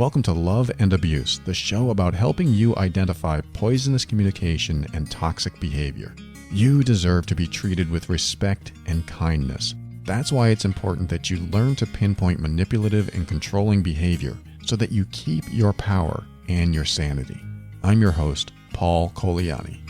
Welcome to Love and Abuse, the show about helping you identify poisonous communication and toxic behavior. You deserve to be treated with respect and kindness. That's why it's important that you learn to pinpoint manipulative and controlling behavior so that you keep your power and your sanity. I'm your host, Paul Coliani.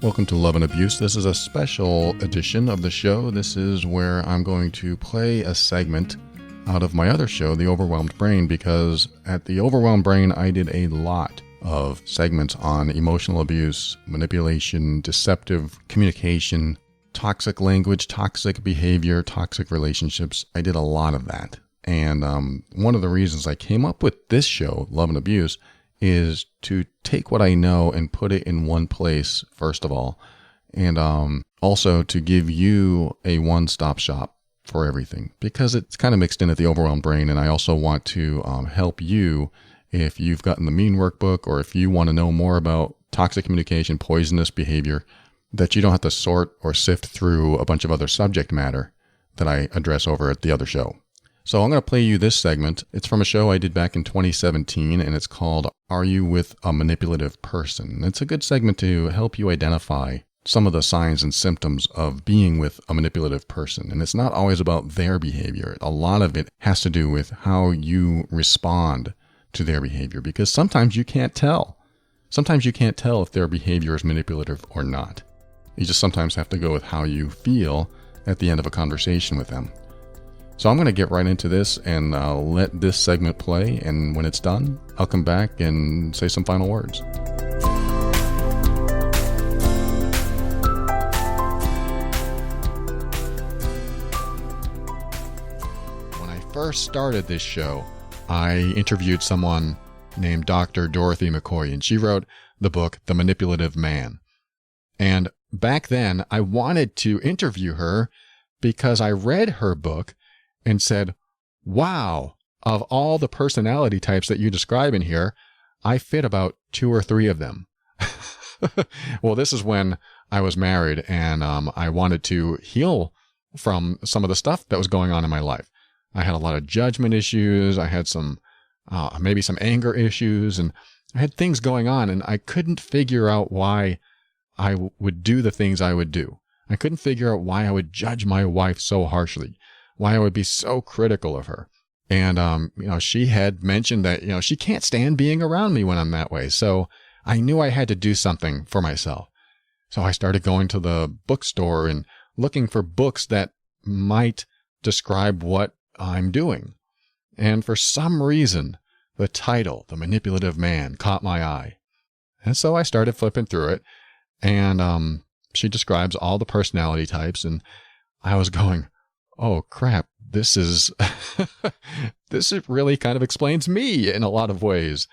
Welcome to Love and Abuse. This is a special edition of the show. This is where I'm going to play a segment out of my other show, The Overwhelmed Brain, because at The Overwhelmed Brain, I did a lot of segments on emotional abuse, manipulation, deceptive communication, toxic language, toxic behavior, toxic relationships. I did a lot of that. And one of the reasons I came up with this show, Love and Abuse, is to take what I know and put it in one place, first of all, and also to give you a one-stop shop for everything, because it's kind of mixed in at The Overwhelmed Brain, and I also want to help you if you've gotten the Mean Workbook, or if you want to know more about toxic communication, poisonous behavior, that you don't have to sort or sift through a bunch of other subject matter that I address over at the other show. So I'm going to play you this segment. It's from a show I did back in 2017, and it's called Are You With a Manipulative Person? It's a good segment to help you identify some of the signs and symptoms of being with a manipulative person. And it's not always about their behavior. A lot of it has to do with how you respond to their behavior, because sometimes you can't tell. Sometimes you can't tell if their behavior is manipulative or not. You just sometimes have to go with how you feel at the end of a conversation with them. So I'm going to get right into this and let this segment play, and when it's done, I'll come back and say some final words. When I first started this show, I interviewed someone named Dr. Dorothy McCoy, and she wrote the book, The Manipulative Man. And back then, I wanted to interview her because I read her book and said, wow, of all the personality types that you describe in here, I fit about 2 or 3 of them. Well, this is when I was married, and I wanted to heal from some of the stuff that was going on in my life. I had a lot of judgment issues. I had maybe some anger issues, and I had things going on, and I couldn't figure out why I would do the things I would do. I couldn't figure out why I would judge my wife so harshly, why I would be so critical of her. And, she had mentioned that, she can't stand being around me when I'm that way. So I knew I had to do something for myself. So I started going to the bookstore and looking for books that might describe what I'm doing. And for some reason, the title, The Manipulative Man, caught my eye. And so I started flipping through it, and she describes all the personality types, and I was going, oh crap, this really kind of explains me in a lot of ways.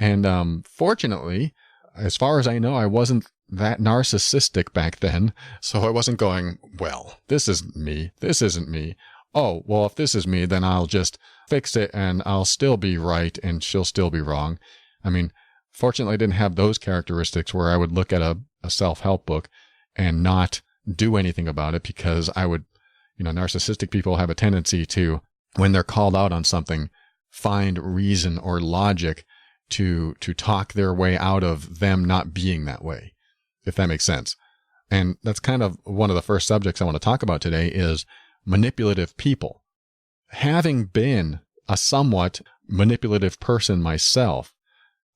And fortunately, as far as I know, I wasn't that narcissistic back then, so I wasn't going, well, this isn't me, this isn't me. Oh, well, if this is me, then I'll just fix it and I'll still be right and she'll still be wrong. I mean, fortunately, I didn't have those characteristics where I would look at a self-help book and not do anything about it, because I would, narcissistic people have a tendency to, when they're called out on something, find reason or logic to talk their way out of them not being that way, if that makes sense. And that's kind of one of the first subjects I want to talk about today is manipulative people. Having been a somewhat manipulative person myself,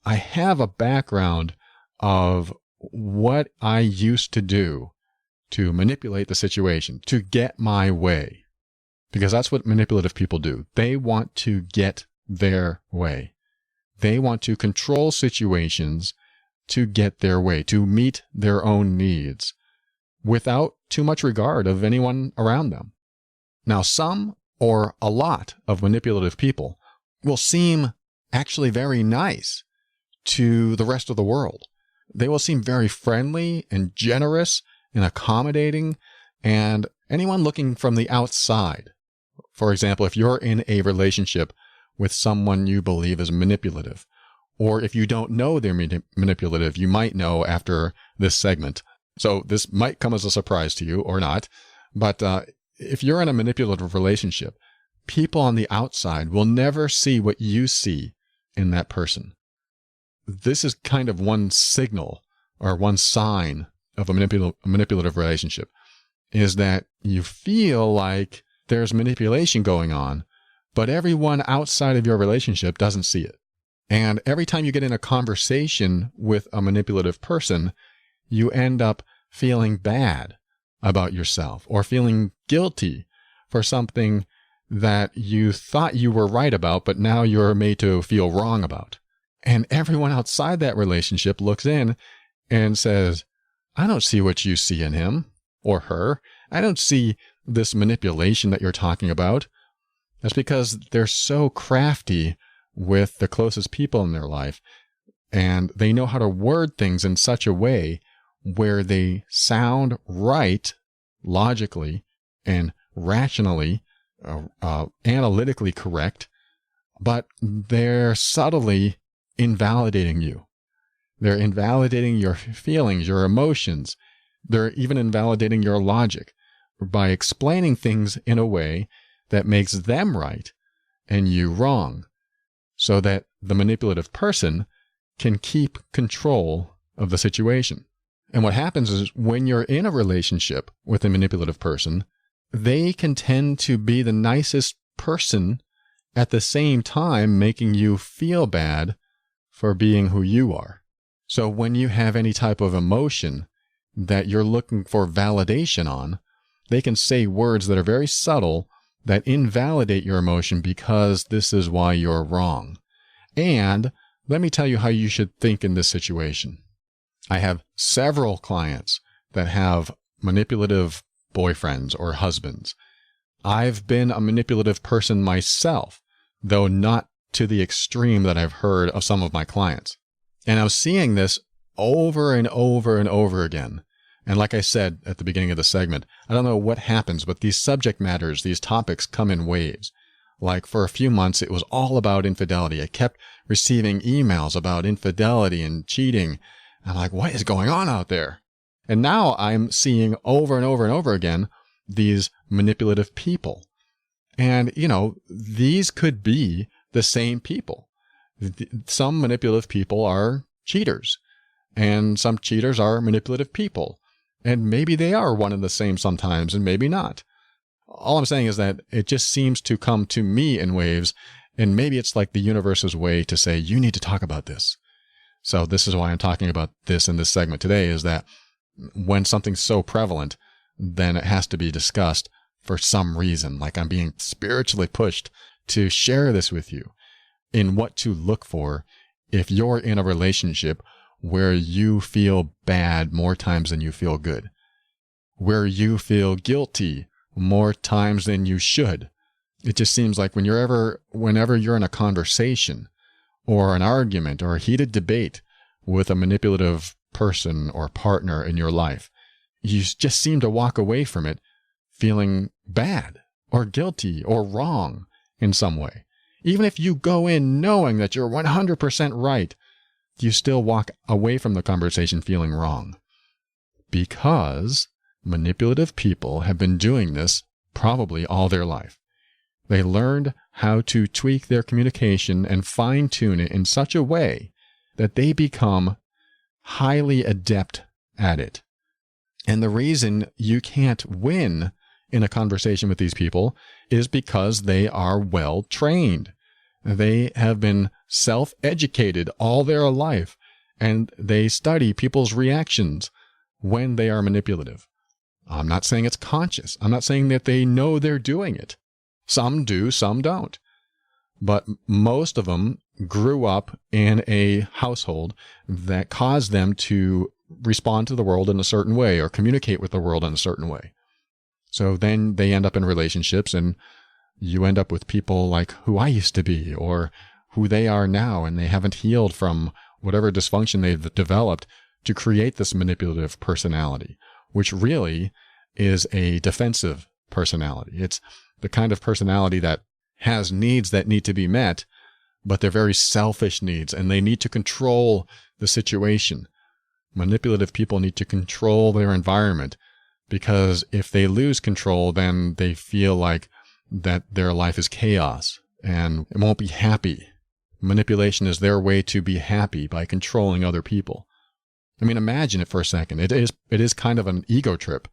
I have a background of what I used to do to manipulate the situation, to get my way. Because that's what manipulative people do. They want to get their way. They want to control situations to get their way, to meet their own needs, without too much regard of anyone around them. Now, some or a lot of manipulative people will seem actually very nice to the rest of the world. They will seem very friendly and generous and accommodating, and anyone looking from the outside. For example, if you're in a relationship with someone you believe is manipulative, Or if you don't know they're manipulative, you might know after this segment. So this might come as a surprise to you or not. But if you're in a manipulative relationship, people on the outside will never see what you see in that person. This is kind of one signal or one sign of a manipulative relationship, is that you feel like there's manipulation going on, but everyone outside of your relationship doesn't see it. And every time you get in a conversation with a manipulative person, you end up feeling bad about yourself or feeling guilty for something that you thought you were right about, but now you're made to feel wrong about. And everyone outside that relationship looks in and says, I don't see what you see in him or her. I don't see this manipulation that you're talking about. That's because they're so crafty with the closest people in their life, and they know how to word things in such a way where they sound right logically and rationally, analytically correct, but they're subtly invalidating you. They're invalidating your feelings, your emotions. They're even invalidating your logic by explaining things in a way that makes them right and you wrong, so that the manipulative person can keep control of the situation. And what happens is when you're in a relationship with a manipulative person, they can tend to be the nicest person at the same time making you feel bad for being who you are. So when you have any type of emotion that you're looking for validation on, they can say words that are very subtle that invalidate your emotion because this is why you're wrong. And let me tell you how you should think in this situation. I have several clients that have manipulative boyfriends or husbands. I've been a manipulative person myself, though not to the extreme that I've heard of some of my clients. And I'm seeing this over and over and over again. And like I said at the beginning of the segment, I don't know what happens, but these subject matters, these topics come in waves. Like for a few months, it was all about infidelity. I kept receiving emails about infidelity and cheating. I'm like, what is going on out there? And now I'm seeing over and over and over again these manipulative people. And, you know, these could be the same people. Some manipulative people are cheaters, and some cheaters are manipulative people. And maybe they are one and the same sometimes, and maybe not. All I'm saying is that it just seems to come to me in waves, and maybe it's like the universe's way to say, you need to talk about this. So this is why I'm talking about this in this segment today, is that when something's so prevalent, then it has to be discussed for some reason. Like I'm being spiritually pushed to share this with you in what to look for if you're in a relationship where you feel bad more times than you feel good, where you feel guilty more times than you should. It just seems like whenever you're in a conversation or an argument or a heated debate with a manipulative person or partner in your life, you just seem to walk away from it feeling bad or guilty or wrong in some way. Even if you go in knowing that you're 100% right, you still walk away from the conversation feeling wrong. Because manipulative people have been doing this probably all their life. They learned how to tweak their communication and fine-tune it in such a way that they become highly adept at it. And the reason you can't win in a conversation with these people is because they are well trained. They have been self-educated all their life, and they study people's reactions when they are manipulative. I'm not saying it's conscious. I'm not saying that they know they're doing it. Some do, some don't. But most of them grew up in a household that caused them to respond to the world in a certain way or communicate with the world in a certain way. So then they end up in relationships, and you end up with people like who I used to be or who they are now, and they haven't healed from whatever dysfunction they've developed to create this manipulative personality, which really is a defensive personality. It's the kind of personality that has needs that need to be met, but they're very selfish needs, and they need to control the situation. Manipulative people need to control their environment, because if they lose control, then they feel like that their life is chaos and it won't be happy. Manipulation is their way to be happy by controlling other people. I mean, imagine it for a second. It is kind of an ego trip.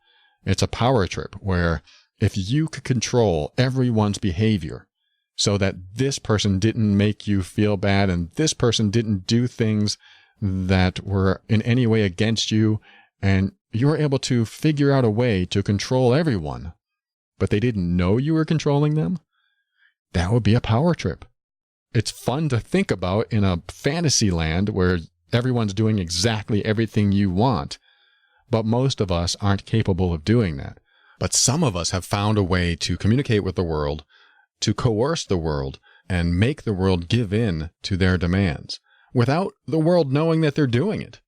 It's a power trip where if you could control everyone's behavior so that this person didn't make you feel bad and this person didn't do things that were in any way against you, and you were able to figure out a way to control everyone, but they didn't know you were controlling them, that would be a power trip. It's fun to think about in a fantasy land where everyone's doing exactly everything you want, but most of us aren't capable of doing that. But some of us have found a way to communicate with the world, to coerce the world, and make the world give in to their demands, without the world knowing that they're doing it.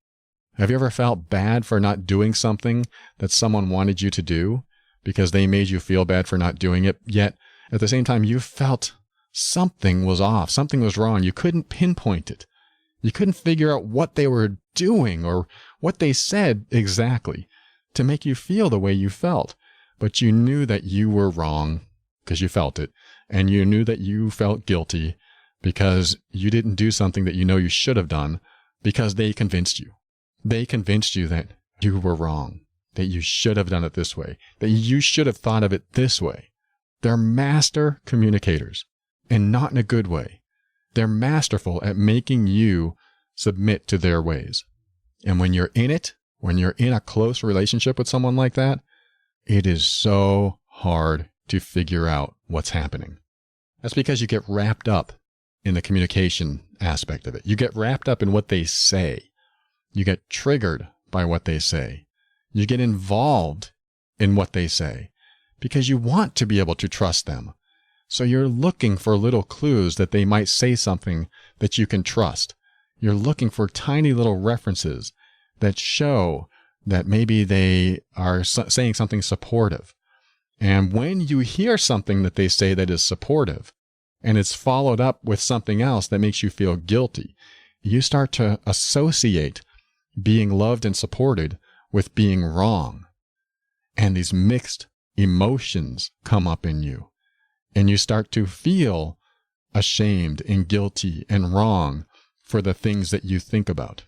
Have you ever felt bad for not doing something that someone wanted you to do because they made you feel bad for not doing it, yet at the same time you felt something was off, something was wrong. You couldn't pinpoint it. You couldn't figure out what they were doing or what they said exactly to make you feel the way you felt. But you knew that you were wrong because you felt it. And you knew that you felt guilty because you didn't do something that you know you should have done because they convinced you. They convinced you that you were wrong, that you should have done it this way, that you should have thought of it this way. They're master communicators, and not in a good way. They're masterful at making you submit to their ways. And when you're in it, when you're in a close relationship with someone like that, it is so hard to figure out what's happening. That's because you get wrapped up in the communication aspect of it. You get wrapped up in what they say. You get triggered by what they say. You get involved in what they say because you want to be able to trust them. So you're looking for little clues that they might say something that you can trust. You're looking for tiny little references that show that maybe they are saying something supportive. And when you hear something that they say that is supportive, and it's followed up with something else that makes you feel guilty, you start to associate being loved and supported with being wrong. And these mixed emotions come up in you. And you start to feel ashamed and guilty and wrong for the things that you think about.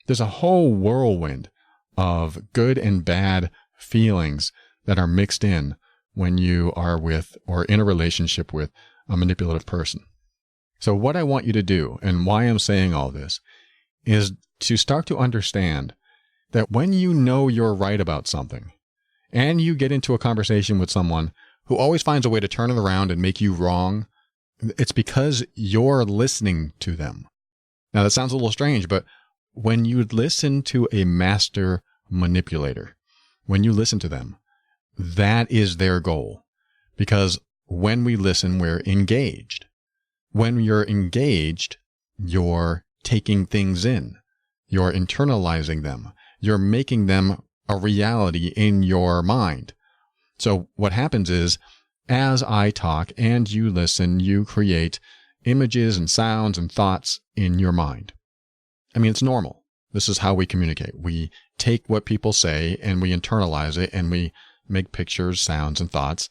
There's a whole whirlwind of good and bad feelings that are mixed in when you are with or in a relationship with a manipulative person. So what I want you to do, and why I'm saying all this, is to start to understand that when you know you're right about something, and you get into a conversation with someone who always finds a way to turn it around and make you wrong, it's because you're listening to them. Now that sounds a little strange, but when you listen to a master manipulator, when you listen to them, that is their goal. Because when we listen, we're engaged. When you're engaged, you're taking things in. You're internalizing them. You're making them a reality in your mind. So what happens is, as I talk and you listen, you create images and sounds and thoughts in your mind. I mean, it's normal. This is how we communicate. We take what people say and we internalize it and we make pictures, sounds, and thoughts,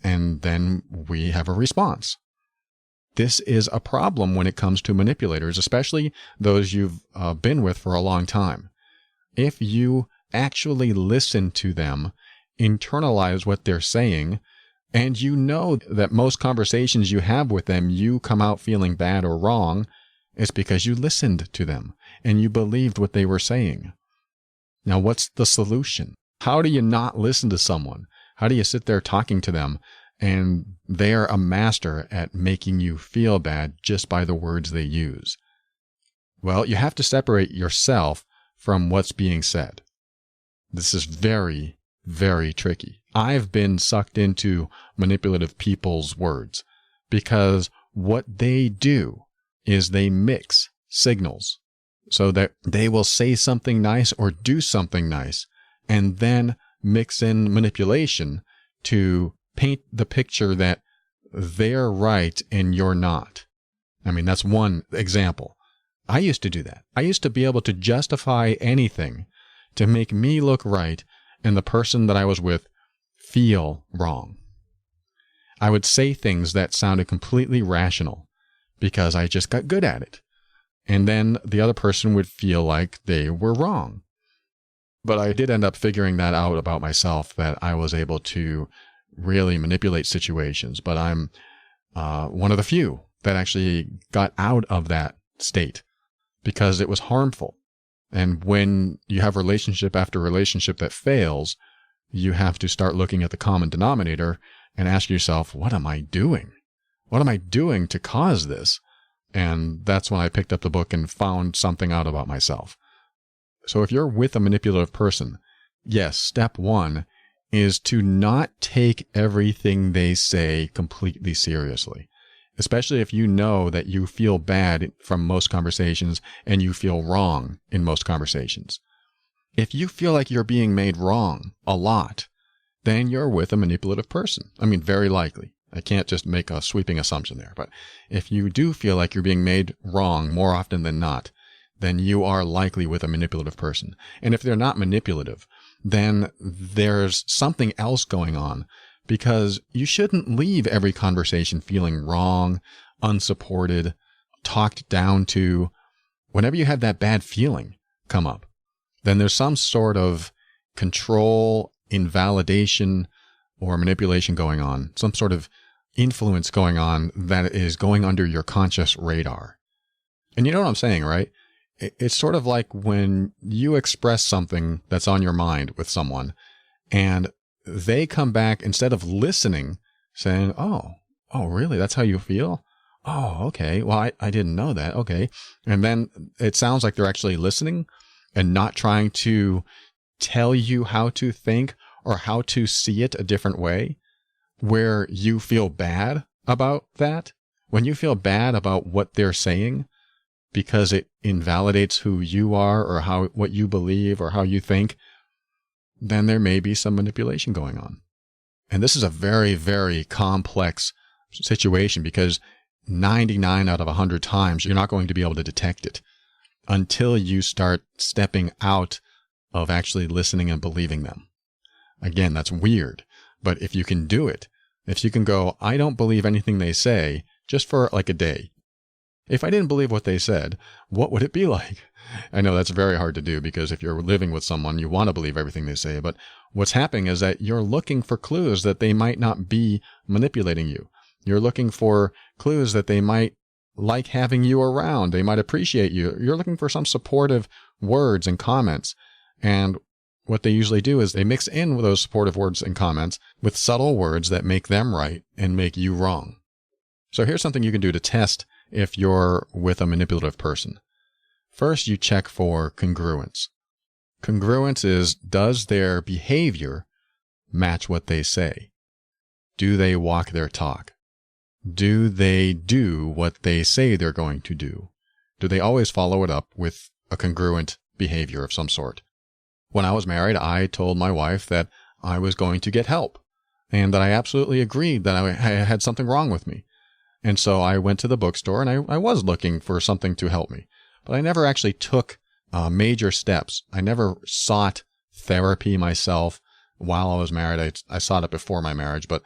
and then we have a response. This is a problem when it comes to manipulators, especially those you've been with for a long time. If you actually listen to them, internalize what they're saying, and you know that most conversations you have with them, you come out feeling bad or wrong, it's because you listened to them and you believed what they were saying. Now, what's the solution? How do you not listen to someone? How do you sit there talking to them and they're a master at making you feel bad just by the words they use? Well, you have to separate yourself from what's being said. This is very, very tricky. I've been sucked into manipulative people's words because what they do is they mix signals so that they will say something nice or do something nice and then mix in manipulation to paint the picture that they're right and you're not. I mean, that's one example. I used to do that. I used to be able to justify anything to make me look right and the person that I was with feel wrong. I would say things that sounded completely rational because I just got good at it. And then the other person would feel like they were wrong. But I did end up figuring that out about myself, that I was able to really manipulate situations. But I'm one of the few that actually got out of that state because it was harmful. And when you have relationship after relationship that fails, you have to start looking at the common denominator and ask yourself, what am I doing? What am I doing to cause this? And that's when I picked up the book and found something out about myself. So if you're with a manipulative person, yes, step one is to not take everything they say completely seriously, especially if you know that you feel bad from most conversations and you feel wrong in most conversations. If you feel like you're being made wrong a lot, then you're with a manipulative person. I mean, very likely. I can't just make a sweeping assumption there. But if you do feel like you're being made wrong more often than not, then you are likely with a manipulative person. And if they're not manipulative, then there's something else going on, because you shouldn't leave every conversation feeling wrong, unsupported, talked down to. Whenever you have that bad feeling come up, then there's some sort of control, invalidation, or manipulation going on, some sort of influence going on that is going under your conscious radar. And you know what I'm saying, right? It's sort of like when you express something that's on your mind with someone and they come back, instead of listening, saying, oh, really? That's how you feel? Oh, okay. Well, I didn't know that. Okay. And then it sounds like they're actually listening and not trying to tell you how to think or how to see it a different way, where you feel bad about that. When you feel bad about what they're saying because it invalidates who you are or what you believe or how you think, then there may be some manipulation going on. And this is a very, very complex situation, because 99 out of 100 times you're not going to be able to detect it until you start stepping out of actually listening and believing them. Again, that's weird, but if you can do it, if you can go, I don't believe anything they say, just for like a day. If I didn't believe what they said, what would it be like? I know that's very hard to do, because if you're living with someone, you want to believe everything they say, but what's happening is that you're looking for clues that they might not be manipulating you. You're looking for clues that they might like having you around. They might appreciate you. You're looking for some supportive words and comments. And what they usually do is they mix in with those supportive words and comments with subtle words that make them right and make you wrong. So here's something you can do to test if you're with a manipulative person. First, you check for congruence. Congruence is, does their behavior match what they say? Do they walk their talk? Do they do what they say they're going to do? Do they always follow it up with a congruent behavior of some sort? When I was married, I told my wife that I was going to get help and that I absolutely agreed that I had something wrong with me. And so I went to the bookstore and I was looking for something to help me, but I never actually took major steps. I never sought therapy myself while I was married. I sought it before my marriage, but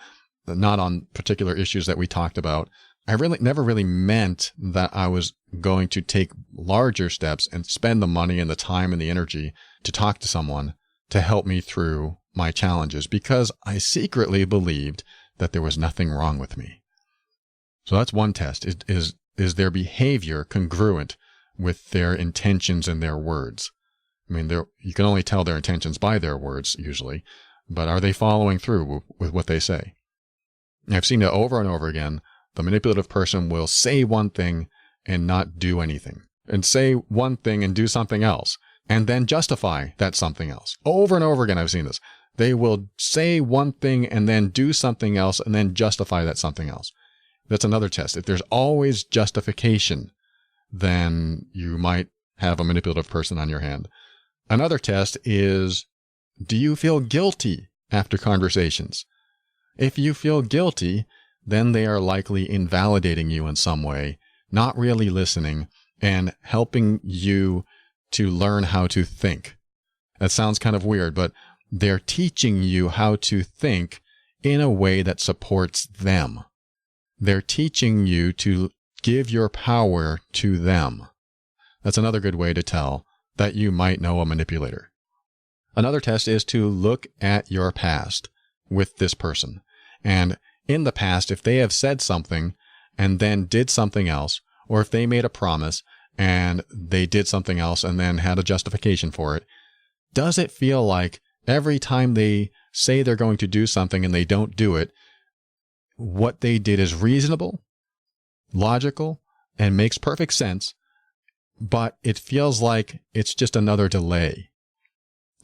not on particular issues that we talked about. I never really meant that I was going to take larger steps and spend the money and the time and the energy to talk to someone to help me through my challenges, because I secretly believed that there was nothing wrong with me. So that's one test. Is their behavior congruent with their intentions and their words? I mean, you can only tell their intentions by their words usually, but are they following through with what they say? I've seen it over and over again. The manipulative person will say one thing and not do anything, and say one thing and do something else, and then justify that something else. Over and over again, I've seen this. They will say one thing and then do something else and then justify that something else. That's another test. If there's always justification, then you might have a manipulative person on your hand. Another test is, do you feel guilty after conversations? If you feel guilty, then they are likely invalidating you in some way not really listening, and helping you to learn how to think. That sounds kind of weird, but they're teaching you how to think in a way that supports them. They're teaching you to give your power to them. That's another good way to tell that you might know a manipulator. Another test is to look at your past with this person. And in the past, if they have said something and then did something else, or if they made a promise and they did something else and then had a justification for it, does it feel like every time they say they're going to do something and they don't do it, what they did is reasonable, logical, and makes perfect sense, but it feels like it's just another delay?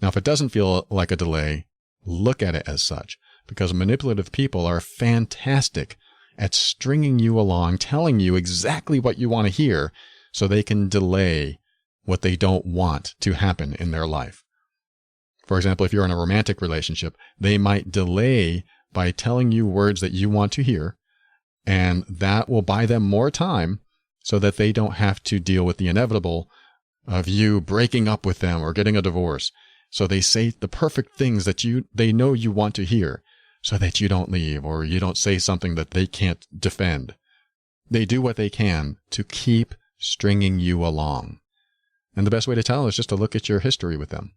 Now, if it doesn't feel like a delay, look at it as such, because manipulative people are fantastic at stringing you along, telling you exactly what you want to hear so they can delay what they don't want to happen in their life. For example, if you're in a romantic relationship, they might delay by telling you words that you want to hear, and that will buy them more time so that they don't have to deal with the inevitable of you breaking up with them or getting a divorce. So they say the perfect things that they know you want to hear so that you don't leave or you don't say something that they can't defend. They do what they can to keep stringing you along. And the best way to tell is just to look at your history with them.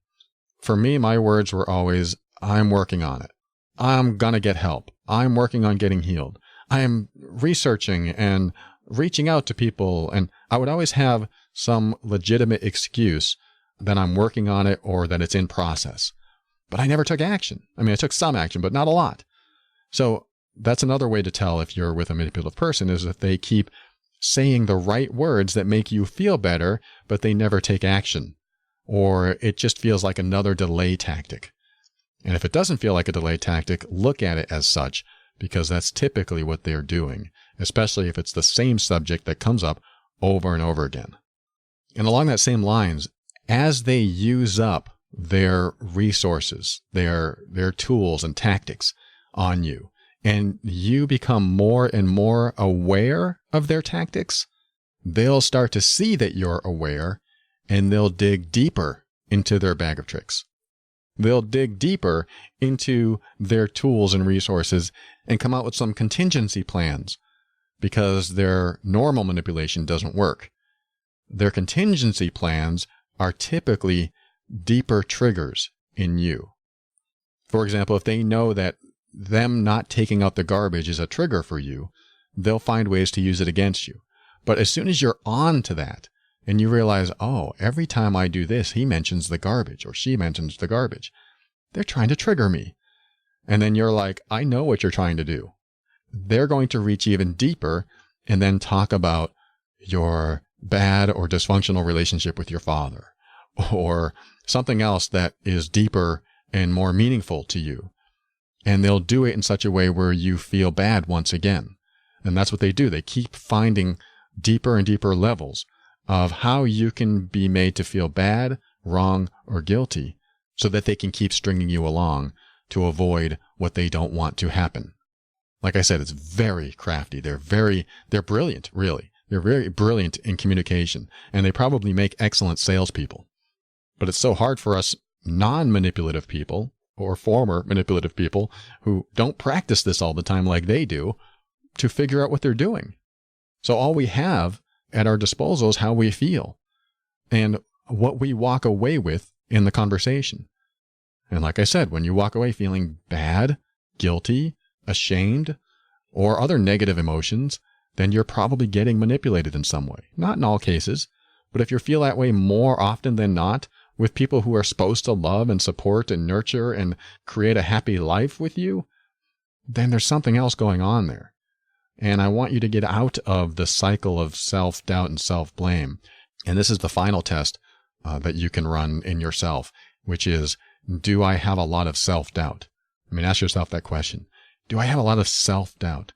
For me, my words were always, I'm working on it. I'm going to get help. I'm working on getting healed. I am researching and reaching out to people. And I would always have some legitimate excuse that I'm working on it or that it's in process. But I never took action. I mean, I took some action, but not a lot. So that's another way to tell if you're with a manipulative person, is if they keep saying the right words that make you feel better, but they never take action. Or it just feels like another delay tactic. And if it doesn't feel like a delay tactic, look at it as such, because that's typically what they're doing, especially if it's the same subject that comes up over and over again. And along that same lines, as they use up their resources, their tools and tactics on you, and you become more and more aware of their tactics, they'll start to see that you're aware, and they'll dig deeper into their bag of tricks. They'll dig deeper into their tools and resources and come out with some contingency plans, because their normal manipulation doesn't work. Their contingency plans are typically deeper triggers in you. For example, if they know that them not taking out the garbage is a trigger for you, they'll find ways to use it against you. But as soon as you're on to that, and you realize, oh, every time I do this, he mentions the garbage or she mentions the garbage, they're trying to trigger me. And then you're like, I know what you're trying to do. They're going to reach even deeper and then talk about your bad or dysfunctional relationship with your father, or something else that is deeper and more meaningful to you. And they'll do it in such a way where you feel bad once again. And that's what they do. They keep finding deeper and deeper levels of how you can be made to feel bad, wrong, or guilty, so that they can keep stringing you along to avoid what they don't want to happen. Like I said, it's very crafty. They're brilliant, really. They're very brilliant in communication, and they probably make excellent salespeople. But it's so hard for us non-manipulative people, or former manipulative people, who don't practice this all the time like they do, to figure out what they're doing. So all we have at our disposal is how we feel and what we walk away with in the conversation. And like I said, when you walk away feeling bad, guilty, ashamed, or other negative emotions, then you're probably getting manipulated in some way. Not in all cases, but if you feel that way more often than not with people who are supposed to love and support and nurture and create a happy life with you, then there's something else going on there. And I want you to get out of the cycle of self-doubt and self-blame. And this is the final test that you can run in yourself, which is, do I have a lot of self-doubt? I mean, ask yourself that question. Do I have a lot of self-doubt?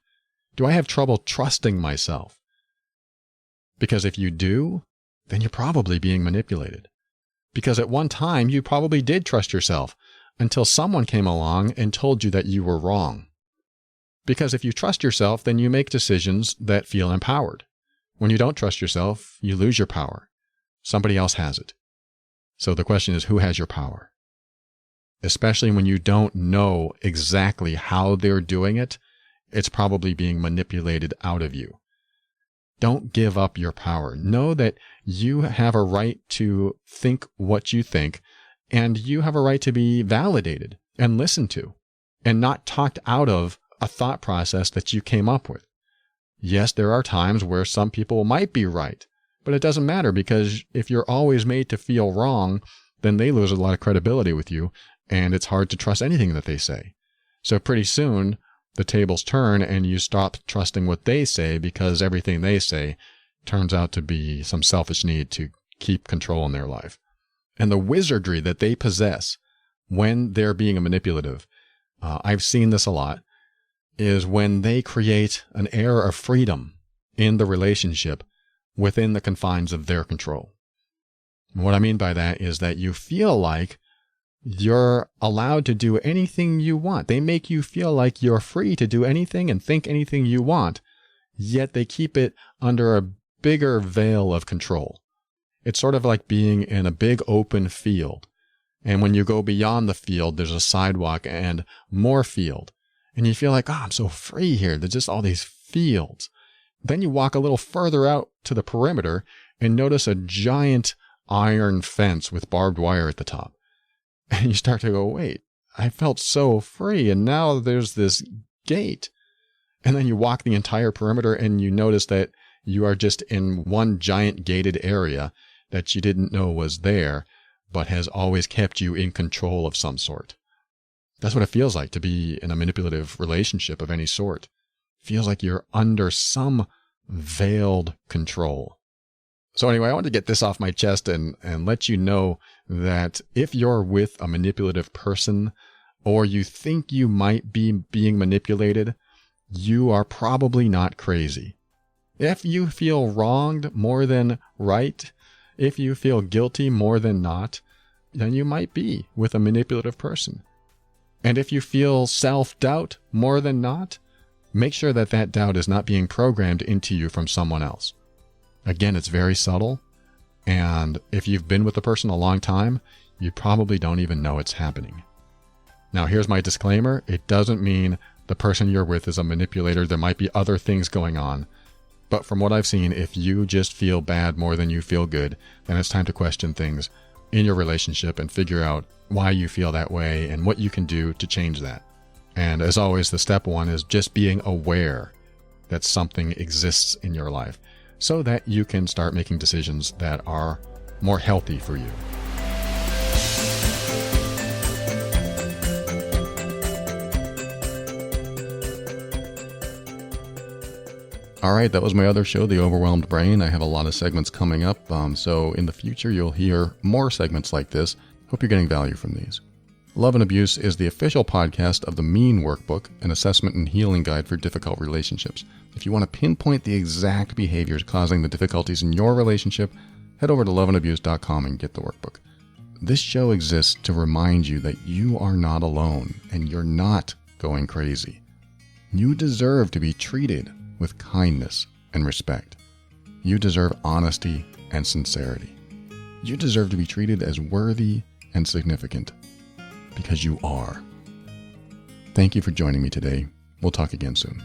Do I have trouble trusting myself? Because if you do, then you're probably being manipulated. Because at one time, you probably did trust yourself until someone came along and told you that you were wrong. Because if you trust yourself, then you make decisions that feel empowered. When you don't trust yourself, you lose your power. Somebody else has it. So the question is, who has your power? Especially when you don't know exactly how they're doing it, it's probably being manipulated out of you. Don't give up your power. Know that you have a right to think what you think, and you have a right to be validated and listened to, and not talked out of a thought process that you came up with. Yes, there are times where some people might be right, but it doesn't matter, because if you're always made to feel wrong, then they lose a lot of credibility with you, and it's hard to trust anything that they say. So pretty soon, the tables turn and you stop trusting what they say, because everything they say turns out to be some selfish need to keep control in their life. And the wizardry that they possess when they're being manipulative, I've seen this a lot, is when they create an air of freedom in the relationship within the confines of their control. And what I mean by that is that you feel like you're allowed to do anything you want. They make you feel like you're free to do anything and think anything you want, yet they keep it under a bigger veil of control. It's sort of like being in a big open field. And when you go beyond the field, there's a sidewalk and more field. And you feel like, I'm so free here. There's just all these fields. Then you walk a little further out to the perimeter and notice a giant iron fence with barbed wire at the top. And you start to go, wait, I felt so free, and now there's this gate. And then you walk the entire perimeter and you notice that you are just in one giant gated area that you didn't know was there, but has always kept you in control of some sort. That's what it feels like to be in a manipulative relationship of any sort. It feels like you're under some veiled control. So anyway, I want to get this off my chest and let you know that if you're with a manipulative person, or you think you might be being manipulated, you are probably not crazy. If you feel wronged more than right, if you feel guilty more than not, then you might be with a manipulative person. And if you feel self-doubt more than not, make sure that that doubt is not being programmed into you from someone else. Again, it's very subtle, and if you've been with the person a long time, you probably don't even know it's happening. Now, here's my disclaimer. It doesn't mean the person you're with is a manipulator. There might be other things going on. But from what I've seen, if you just feel bad more than you feel good, then it's time to question things in your relationship and figure out why you feel that way and what you can do to change that. And as always, the step one is just being aware that something exists in your life, so that you can start making decisions that are more healthy for you. All right, that was my other show, The Overwhelmed Brain. I have a lot of segments coming up, so in the future you'll hear more segments like this. Hope you're getting value from these. Love and Abuse is the official podcast of the Mean Workbook, an assessment and healing guide for difficult relationships. If you want to pinpoint the exact behaviors causing the difficulties in your relationship, head over to loveandabuse.com and get the workbook. This show exists to remind you that you are not alone and you're not going crazy. You deserve to be treated with kindness and respect. You deserve honesty and sincerity. You deserve to be treated as worthy and significant, because you are. Thank you for joining me today. We'll talk again soon.